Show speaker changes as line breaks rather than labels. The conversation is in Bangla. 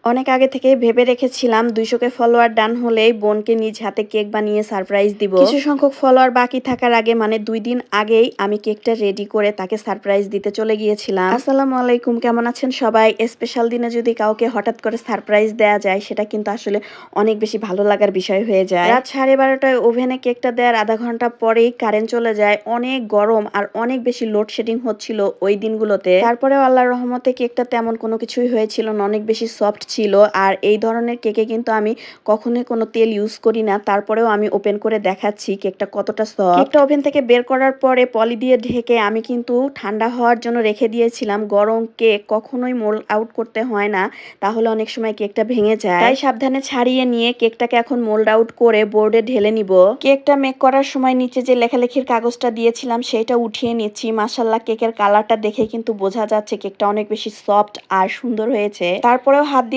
অনেক আগে থেকেই ভেবে রেখেছিলাম ২০০ কে ফলোয়ার ডান হলেই বোনকে নিজ হাতে কেক বানিয়ে সারপ্রাইজ দিব। কিছু সংখ্যক ফলোয়ার বাকি থাকার আগে মানে ২ দিন আগেই আমি কেকটা রেডি করে তাকে সারপ্রাইজ দিতে চলে গিয়েছিলাম। আসসালামু আলাইকুম, কেমন আছেন সবাই? স্পেশাল দিনে যদি কাউকে হঠাৎ করে সারপ্রাইজ দেয়া যায় সেটা কিন্তু আসলে অনেক বেশি ভালো লাগার বিষয় হয়ে যায়। রাত 12:30টায় ওভেনে কেকটা দেওয়ার আধা ঘন্টা পরেই কারেন্ট চলে যায়। অনেক গরম আর অনেক বেশি লোডশেডিং হচ্ছিল ওই দিনগুলোতে। তারপরেও আল্লাহর রহমতে কেকটা তেমন কোনো কিছুই হয়েছিল না, অনেক বেশি সফট ছিল। আর এই ধরনের কেকে কিন্তু আমি কখনোই কোনো তেল ইউজ করি না, তারপরেও আমি ওপেন করে দেখাচ্ছি কেকটা কতটা সফট। কেকটা ওভেন থেকে বের করার পরে পলি দিয়ে ঢেকে আমি কিন্তু ঠান্ডা হওয়ার জন্য রেখে দিয়েছিলাম। গরম কেক কখনোই মোল্ড আউট করতে হয় না, তাহলে অনেক সময় কেকটা ভেঙে যায়। তাই সাবধানে ছাড়িয়ে নিয়ে কেকটাকে এখন মোল্ড আউট করে বোর্ডে ঢেলে নিব। কেকটা মেক করার সময় নিচে যে লেখালেখির কাগজটা দিয়েছিলাম সেটা উঠিয়ে নিচ্ছি। মাশাআল্লাহ, কেকের কালারটা দেখে কিন্তু বোঝা যাচ্ছে কেকটা অনেক বেশি সফট আর সুন্দর হয়েছে। তারপরেও হাত দিয়ে